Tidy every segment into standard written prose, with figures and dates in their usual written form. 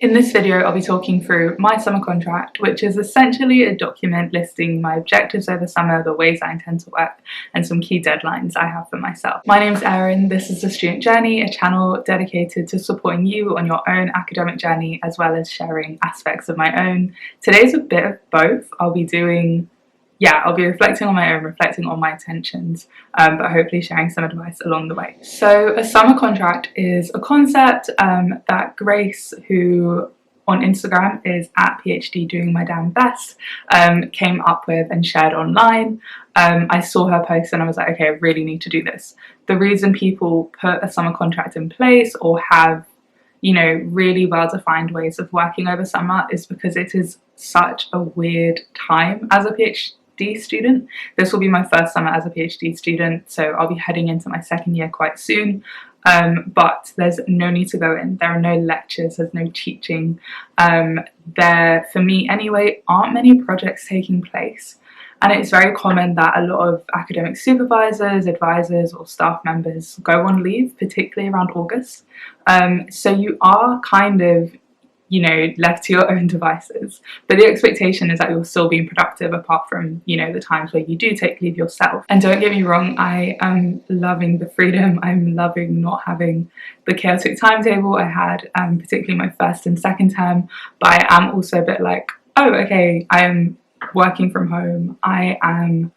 In this video, I'll be talking through my summer contract, which is essentially a document listing my objectives over summer, the ways I intend to work, and some key deadlines I have for myself. My name's Éireann, this is The Student Journey, a channel dedicated to supporting you on your own academic journey, as well as sharing aspects of my own. Today's a bit of both. I'll be reflecting on my own, reflecting on my intentions, but hopefully sharing some advice along the way. So a summer contract is a concept that Grace, who on Instagram is at PhD doing my damn best, came up with and shared online. I saw her post and I was like, okay, I really need to do this. The reason people put a summer contract in place or have, really well-defined ways of working over summer is because it is such a weird time as a PhD student. This will be my first summer as a PhD student, so I'll be heading into my second year quite soon. But there's no need to go in. There are no lectures, there's no teaching. There, for me anyway, aren't many projects taking place. And it's very common that a lot of academic supervisors, advisors, or staff members go on leave, particularly around August. So you are kind of left to your own devices, but the expectation is that you're still being productive apart from the times where you do take leave yourself. And don't get me wrong, I am loving the freedom. I'm loving not having the chaotic timetable I had, particularly my first and second term, but I am also a bit like, oh okay, I am working from home, I am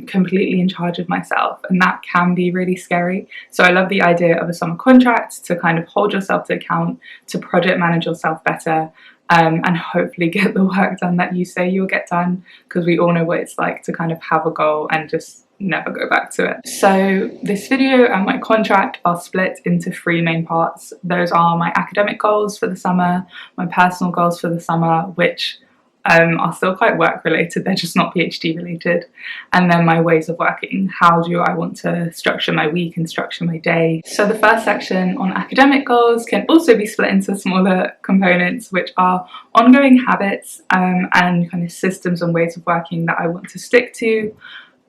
completely in charge of myself, and that can be really scary. So I love the idea of a summer contract to kind of hold yourself to account, to project manage yourself better, and hopefully get the work done that you say you'll get done, because we all know what it's like to kind of have a goal and just never go back to it. So this video and my contract are split into three main parts. Those are my academic goals for the summer, my personal goals for the summer, which are still quite work related, they're just not PhD related, and then my ways of working. How do I want to structure my week and structure my day? So the first section on academic goals can also be split into smaller components, which are ongoing habits and kind of systems and ways of working that I want to stick to,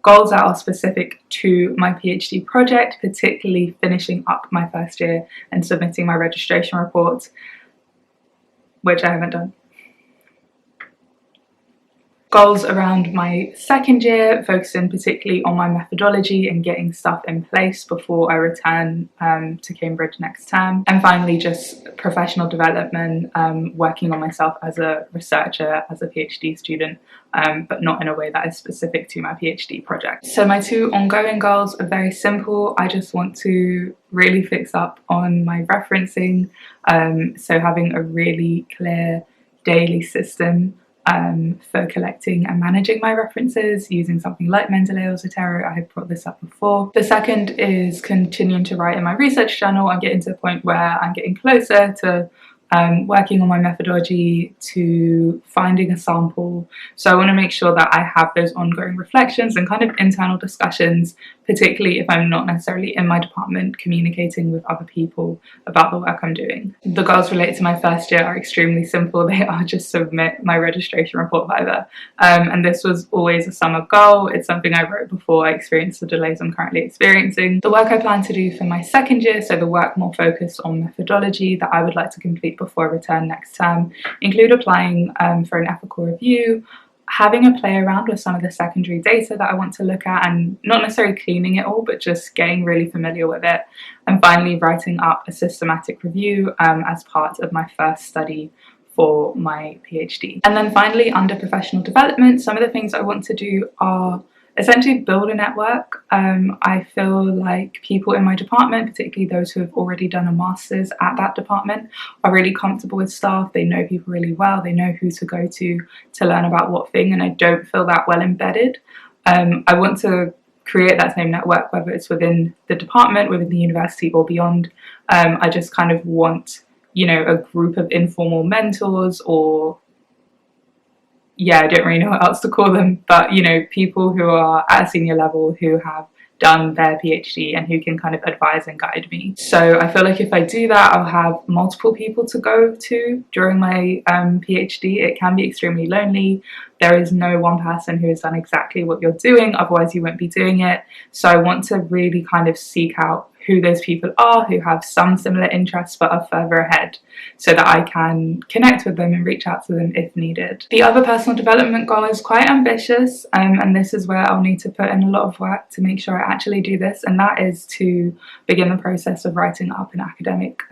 goals that are specific to my PhD project, particularly finishing up my first year and submitting my registration report, which I haven't done. Goals around my second year, focusing particularly on my methodology and getting stuff in place before I return to Cambridge next term. And finally, just professional development, working on myself as a researcher, as a PhD student, but not in a way that is specific to my PhD project. So my two ongoing goals are very simple. I just want to really fix up on my referencing, so having a really clear daily system for collecting and managing my references using something like Mendeley or Zotero. I have brought this up before. The second is continuing to write in my research journal. I'm getting to the point where I'm getting closer to working on my methodology, to finding a sample. So I want to make sure that I have those ongoing reflections and kind of internal discussions, particularly if I'm not necessarily in my department communicating with other people about the work I'm doing. The goals related to my first year are extremely simple. They are just submit my registration report Viva. And this was always a summer goal. It's something I wrote before I experienced the delays I'm currently experiencing. The work I plan to do for my second year, so the work more focused on methodology that I would like to complete before I return next term, include applying for an ethical review, having a play around with some of the secondary data that I want to look at, and not necessarily cleaning it all, but just getting really familiar with it, and finally writing up a systematic review as part of my first study for my PhD. And then finally, under professional development, some of the things I want to do are essentially build a network. I feel like people in my department, particularly those who have already done a master's at that department, are really comfortable with staff. They know people really well. They know who to go to learn about what thing, and I don't feel that well embedded. I want to create that same network, whether it's within the department, within the university, or beyond. I just kind of want, a group of informal mentors, or I don't really know what else to call them, but people who are at a senior level who have done their PhD and who can kind of advise and guide me. So I feel like if I do that, I'll have multiple people to go to during my PhD. It can be extremely lonely. There is no one person who has done exactly what you're doing, otherwise you won't be doing it. So I want to really kind of seek out who those people are who have some similar interests but are further ahead, so that I can connect with them and reach out to them if needed. The other personal development goal is quite ambitious, and this is where I'll need to put in a lot of work to make sure I actually do this, and that is to begin the process of writing up an academic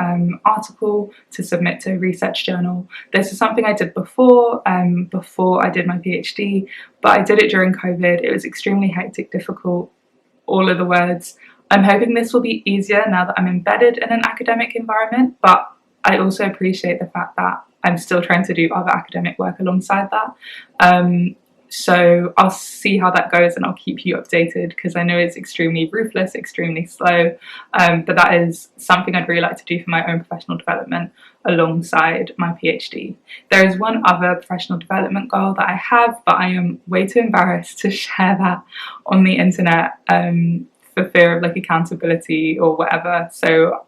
article to submit to a research journal. This is something I did before I did my PhD, but I did it during COVID. It was extremely hectic, difficult, all of the words. I'm hoping this will be easier now that I'm embedded in an academic environment, but I also appreciate the fact that I'm still trying to do other academic work alongside that. So I'll see how that goes, and I'll keep you updated, because I know it's extremely ruthless, extremely slow, but that is something I'd really like to do for my own professional development alongside my PhD. There is one other professional development goal that I have, but I am way too embarrassed to share that on the internet for fear of like accountability or whatever, so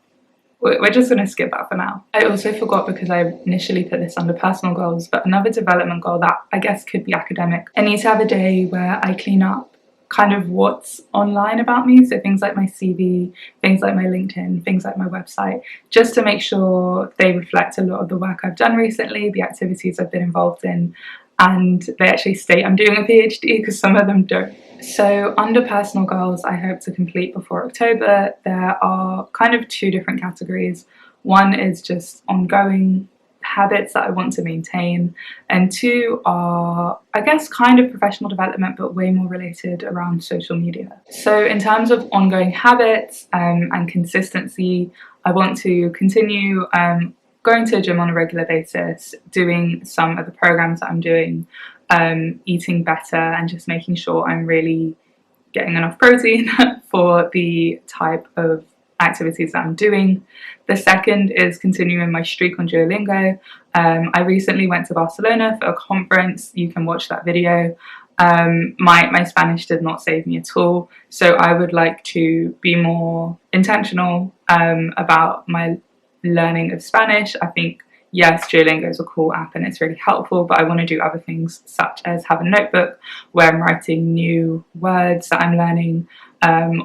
we're just going to skip that for now. I also forgot, because I initially put this under personal goals, but another development goal that I guess could be academic. I need to have a day where I clean up kind of what's online about me, so things like my CV, things like my LinkedIn, things like my website, just to make sure they reflect a lot of the work I've done recently, the activities I've been involved in, and they actually state I'm doing a PhD, because some of them don't. So under personal goals I hope to complete before October, there are kind of two different categories. One is just ongoing habits that I want to maintain, and two are, I guess, kind of professional development but way more related around social media. So in terms of ongoing habits and consistency, I want to continue going to the gym on a regular basis, doing some of the programs that I'm doing, eating better, and just making sure I'm really getting enough protein for the type of activities that I'm doing. The second is continuing my streak on Duolingo. I recently went to Barcelona for a conference. You can watch that video. My Spanish did not save me at all, so I would like to be more intentional about my learning of Spanish. I think, yes, Duolingo is a cool app and it's really helpful, but I want to do other things, such as have a notebook where I'm writing new words that I'm learning,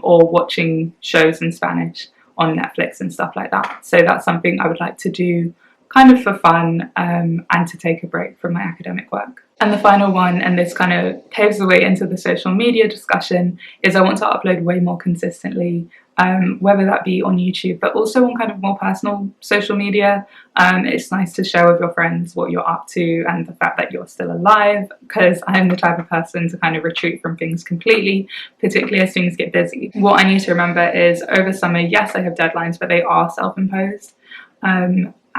or watching shows in Spanish on Netflix and stuff like that. So that's something I would like to do kind of for fun, and to take a break from my academic work. And the final one, and this kind of paves the way into the social media discussion, is I want to upload way more consistently, whether that be on YouTube, but also on kind of more personal social media. It's nice to share with your friends what you're up to and the fact that you're still alive, because I'm the type of person to kind of retreat from things completely, particularly as things get busy. What I need to remember is over summer, yes, I have deadlines, but they are self-imposed.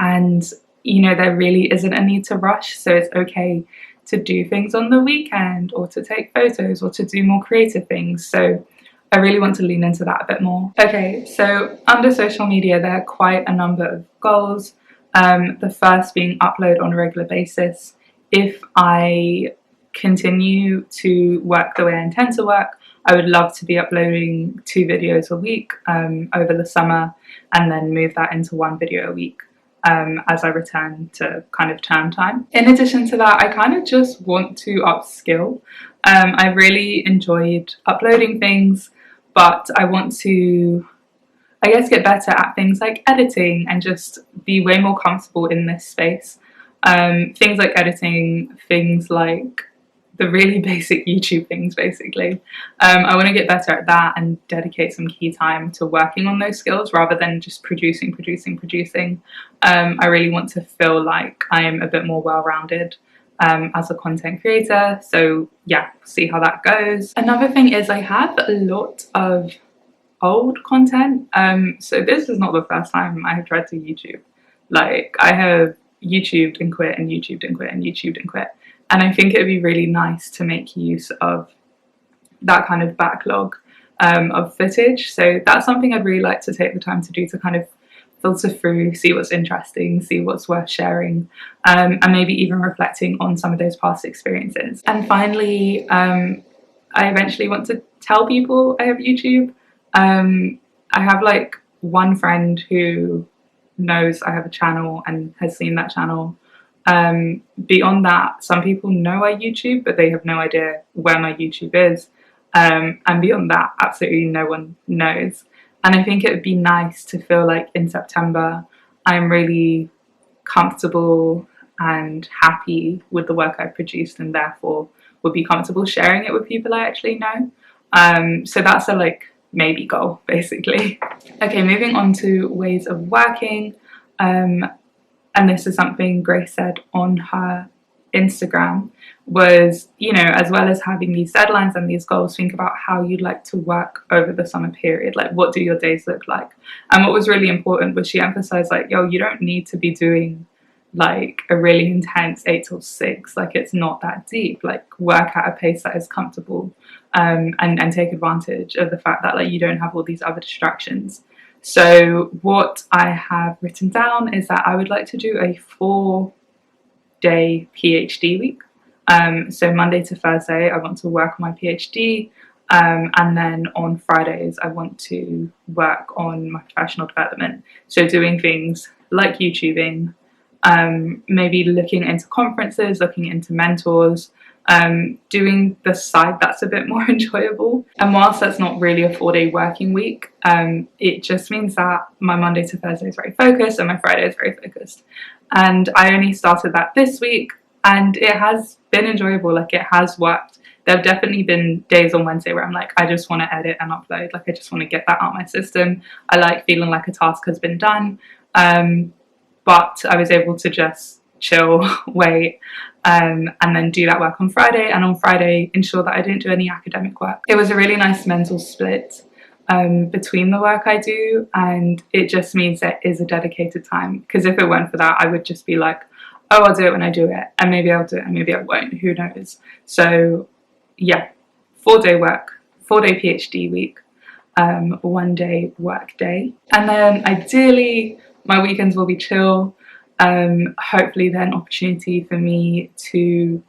And, you know, there really isn't a need to rush, so it's okay to do things on the weekend, or to take photos, or to do more creative things. So I really want to lean into that a bit more. Okay, so under social media there are quite a number of goals. The first being upload on a regular basis. If I continue to work the way I intend to work, I would love to be uploading 2 videos a week over the summer, and then move that into 1 video a week as I return to kind of term time. In addition to that, I kind of just want to upskill. I really enjoyed uploading things, but I want to, I guess, get better at things like editing and just be way more comfortable in this space. Things like editing, things like the really basic YouTube things, basically. I want to get better at that and dedicate some key time to working on those skills rather than just producing. I really want to feel like I am a bit more well-rounded as a content creator. So yeah, see how that goes. Another thing is I have a lot of old content. So this is not the first time I have tried to YouTube. Like, I have YouTubed and quit and YouTubed and quit and YouTubed and quit. And I think it would be really nice to make use of that kind of backlog of footage. So that's something I'd really like to take the time to do, to kind of filter through, see what's interesting, see what's worth sharing, and maybe even reflecting on some of those past experiences. And finally, I eventually want to tell people I have YouTube. I have like one friend who knows I have a channel and has seen that channel. Beyond that, some people know I YouTube, but they have no idea where my YouTube is. And beyond that, absolutely no one knows. And I think it would be nice to feel like in September I'm really comfortable and happy with the work I've produced, and therefore would be comfortable sharing it with people I actually know. So that's a maybe goal, basically. Okay, moving on to ways of working. And this is something Grace said on her Instagram, was, as well as having these deadlines and these goals, think about how you'd like to work over the summer period. Like, what do your days look like? And what was really important was she emphasized, you don't need to be doing a really intense 8 till 6. It's not that deep. Work at a pace that is comfortable, and take advantage of the fact that you don't have all these other distractions. So what I have written down is that I would like to do a 4-day PhD week. So Monday to Thursday I want to work on my PhD, and then on Fridays I want to work on my professional development. So doing things like YouTubing, maybe looking into conferences, looking into mentors, doing the side that's a bit more enjoyable. And whilst that's not really a 4-day working week, it just means that my Monday to Thursday is very focused and my Friday is very focused. And I only started that this week, and it has been enjoyable. It has worked. There have definitely been days on Wednesday where I'm I just want to edit and upload. I just want to get that out of my system. I like feeling like a task has been done. But I was able to just chill, wait, and then do that work on Friday, and on Friday ensure that I didn't do any academic work. It was a really nice mental split between the work I do, and it just means there is a dedicated time, because if it weren't for that I would just be oh, I'll do it when I do it, and maybe I'll do it and maybe I won't, who knows. So yeah, 4-day work, 4-day PhD week, 1-day work day, and then ideally my weekends will be chill. Hopefully then opportunity for me to,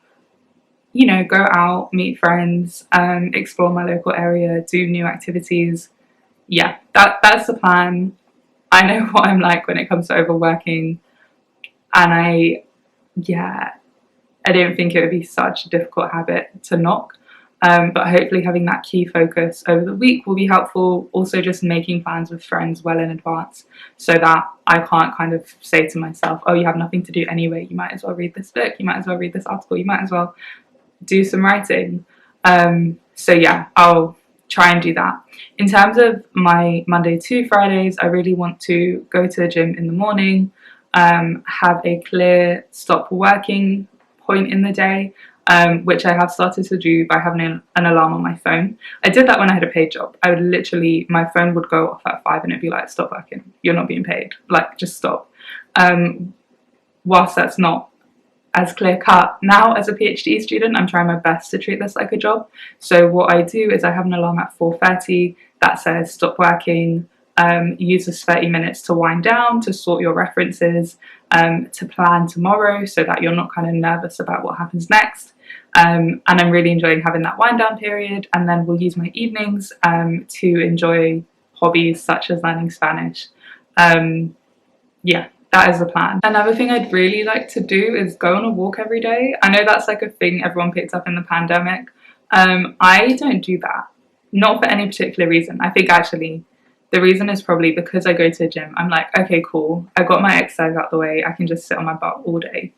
go out, meet friends, explore my local area, do new activities. Yeah, that's the plan. I know what I'm like when it comes to overworking, and I don't think it would be such a difficult habit to knock. But hopefully having that key focus over the week will be helpful. Also just making plans with friends well in advance, so that I can't kind of say to myself, oh, you have nothing to do anyway, you might as well read this book, you might as well read this article, you might as well do some writing. So yeah, I'll try and do that. In terms of my Monday to Fridays, I really want to go to the gym in the morning, have a clear stop working point in the day, which I have started to do by having an alarm on my phone. I did that when I had a paid job. I would literally, my phone would go off at 5 and it'd be stop working, you're not being paid, just stop. Whilst that's not as clear cut, now as a PhD student I'm trying my best to treat this like a job. So what I do is I have an alarm at 4:30 that says stop working, use this 30 minutes to wind down, to sort your references, to plan tomorrow so that you're not kind of nervous about what happens next. And I'm really enjoying having that wind down period, and then we'll use my evenings to enjoy hobbies such as learning Spanish. Yeah, that is the plan. Another thing I'd really like to do is go on a walk every day. I know that's a thing everyone picked up in the pandemic. I don't do that, not for any particular reason. I think actually the reason is probably because I go to the gym. I'm okay, cool, I got my exercise out the way, I can just sit on my butt all day.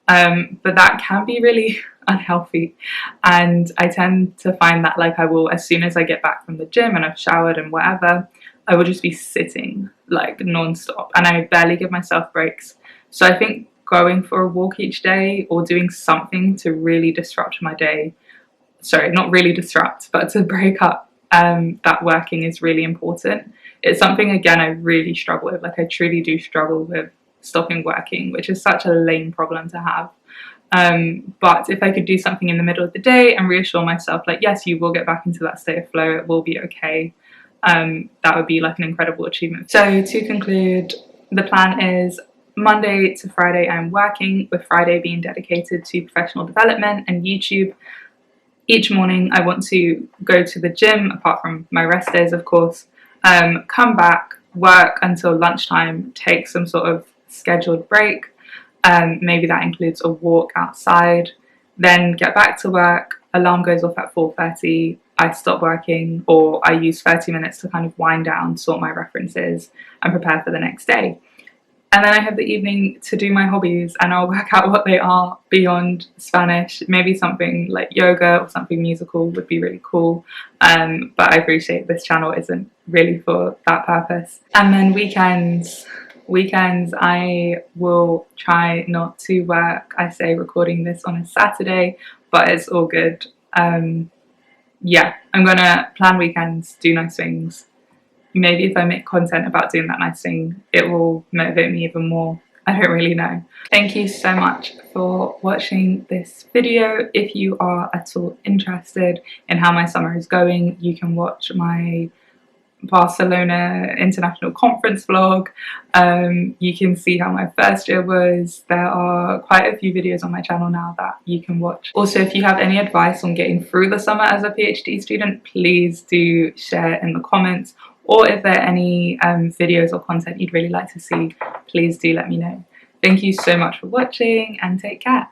But that can be really unhealthy, and I tend to find that I will, as soon as I get back from the gym and I've showered and whatever, I will just be sitting non-stop, and I barely give myself breaks. So I think going for a walk each day, or doing something to really disrupt my day, sorry, not really disrupt, but to break up that working, is really important. It's something, again, I really struggle with. I truly do struggle with stopping working, which is such a lame problem to have. But if I could do something in the middle of the day and reassure myself yes, you will get back into that state of flow, it will be okay, that would be an incredible achievement. So to conclude, the plan is Monday to Friday I'm working, with Friday being dedicated to professional development and YouTube. Each morning I want to go to the gym, apart from my rest days of course, come back, work until lunchtime, take some sort of scheduled break, maybe that includes a walk outside, then get back to work, alarm goes off at 4:30, I stop working, or I use 30 minutes to kind of wind down, sort my references, and prepare for the next day. And then I have the evening to do my hobbies, and I'll work out what they are beyond Spanish. Maybe something like yoga or something musical would be really cool. But I appreciate this channel isn't really for that purpose. And then weekends I will try not to work. I say recording this on a Saturday, but it's all good. Yeah, I'm gonna plan weekends, do nice things. Maybe if I make content about doing that nice thing, it will motivate me even more. I don't really know. Thank you so much for watching this video. If you are at all interested in how my summer is going, you can watch my Barcelona International Conference vlog. You can see how my first year was. There are quite a few videos on my channel now that you can watch. Also, if you have any advice on getting through the summer as a PhD student, please do share in the comments. Or if there are any videos or content you'd really like to see, please do let me know. Thank you so much for watching, and take care.